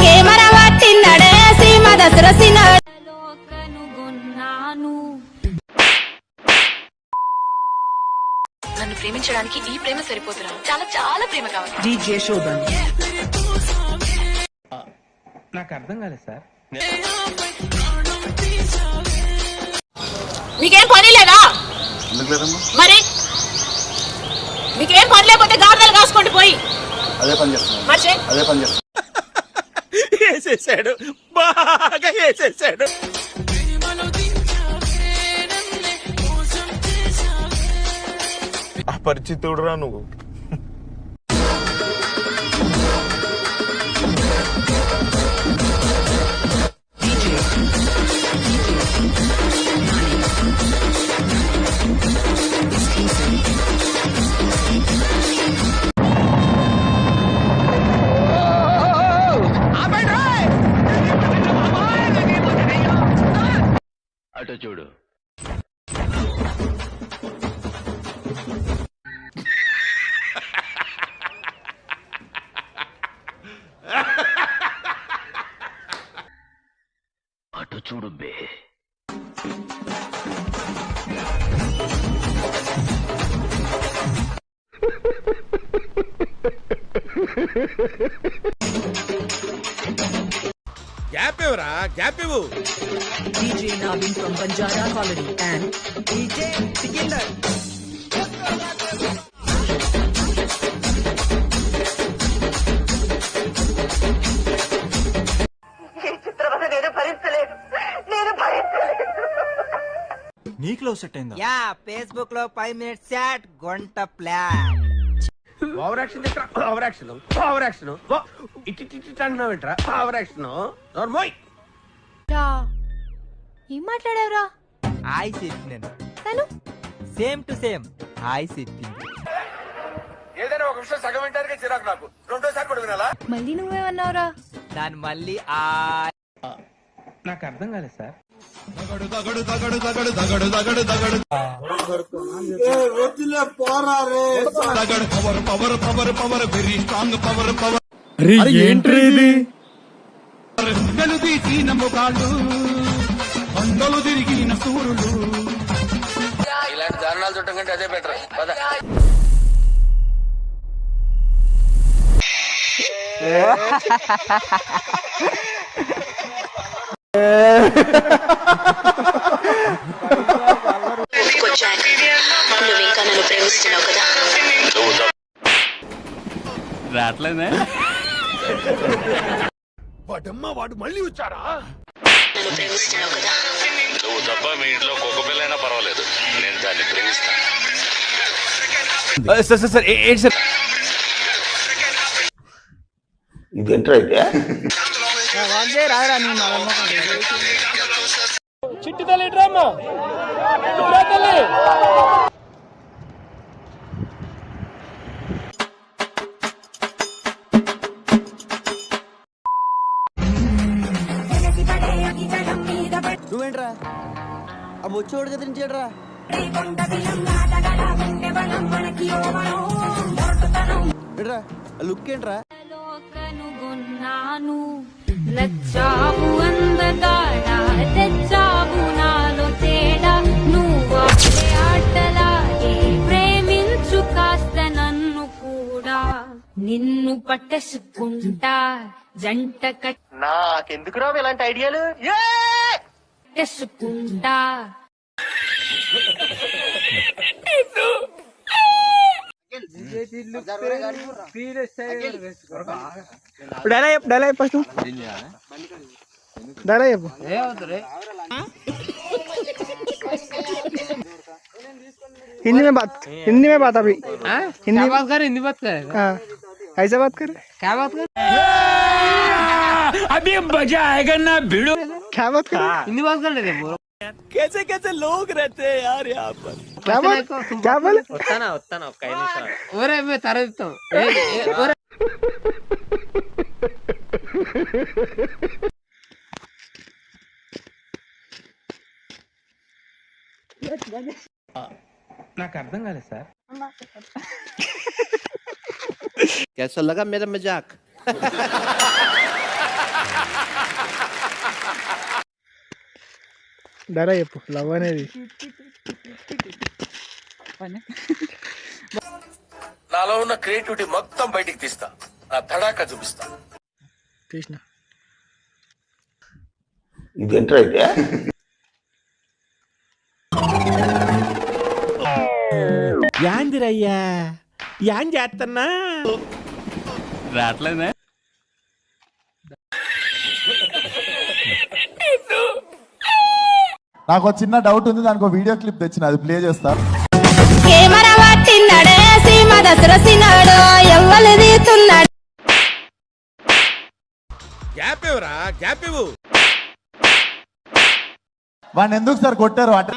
Camera పట్టిందడే సీమ దసరసిన నన్ను ప్రేమించడానికి ఈ ప్రేమ సరిపోతురా, చాలా చాలా ప్రేమ కావాలి. DJ శోభన్. నాకు అర్థం కాలేదు సార్. మీకేం పని లేదా? మరి మీకేం పని లేకపోతే గార్డెన్ కాసుకుంటూ పోయి అదే పని చేస్తున్నాను. అదే పని చేస్తున్నాను. వేసేసాడు, బాగా వేసేసాడు. అపరిచితుడురా నువ్వు. అటు చూడు. అటు చూడు బే. గ్యాప్ ఇవ్వరా, గ్యాప్ ఇవ్వు. DJ Naveen from Banjara Colony and DJ Sikindar. నీకు లవ్ సెట్ అయిందా? యా ఫేస్బుక్ లో 5 minutes చాట్ గంట ప్లాన్. ఓవర్ యాక్షన్ దగ్గర ఓవర్ యాక్షన్, ఓవర్ యాక్షన్. ఇటు అంటున్నావు ఏంట్రా? Over action. నోర్మోయ్. ఏం మాట్లాడావురా? హాయ్ చెప్పినాను. తను సేమ్ టు సేమ్ హాయ్ చెప్పింది. ఏదైనా ఒక విషయం సగం వింటానికే చిరాకు నాకు. రెండోసారి కూడా వినాలా? మళ్ళీ నువ్వేమన్నావురా? దాని మళ్ళీ నాకు అర్థం కాలేదు సార్. ఏంట్రీ ఇది? ఇలాంటి దారుణాలు చుట్టం కంటే అదే బెటర్. పద. నువ్వు ఇంకా నన్ను ప్రేమిస్తున్నావు కదా? రావట్లేదే. వాడమ్మా, వాడు మళ్ళీ వచ్చారా? నన్ను ప్రేమిస్తున్నావు కదా? నువ్వు తప్ప మీ ఇంట్లో కుక్క పిల్లైనా పర్వాలేదు, నేను దాన్ని ప్రేమిస్తాను. ఇదేంట్రా అయితే? చిట్టి తల్లి డ్రామా. నువ్వేంట్రా ఆ బొచ్చోడు కదిలించాడ్రా. ఏంట్రా లుక్ ఏంట్రా? నచ్చావు అందగాడా, తెచ్చావు నాలో తేడా, నువ్వు ఆటలాగే ప్రేమించు కాస్త నన్ను కూడా, నిన్ను పట్టేసుకుంటా జంట నాకెందుకు రావు ఇలాంటి ఐడియాలు? కట్టేసుకుంటా. हिंदी में बात अभी हिंदी बात कर, हिंदी बात कर. हाँ ऐसा बात कर. क्या बात कर? अभी मजा आएगा ना भिड़ो. क्या बात कर? हिंदी बात कर लेते. कैसे कैसे लोग रहते हैं यार यहाँ पर. क्या बोल? क्या बोल? వస్తానా ఒక్క 5 నిమిషాలు. ఒరే మేము తరదిస్తాం. నాకు అర్థం కాలేదు సార్. कैसा लगा मेरा मजाक? ధర చెప్పు లవ్ అనేది. నాలో ఉన్న క్రియేటివిటీ మొత్తం బయటికి తీస్తా, నా తడాక చూపిస్తా. తీసిన ఇదేంట్రా అయితే యాందిరయ్యా యాన్ చేస్తున్నా రావట్లేదే. నాకు ఒక చిన్న డౌట్ ఉంది, దానికి ఒక వీడియో క్లిప్ తెచ్చిన, అది ప్లే చేస్తా. కెమెరా పట్టిందడే సీమ దసరసినాడు ఎవ్వలు తీస్తున్నాడు. గ్యాప్ ఇవ్వరా, గ్యాప్ ఇవ్వు. వాడిని ఎందుకు సార్ కొట్టారు అంటే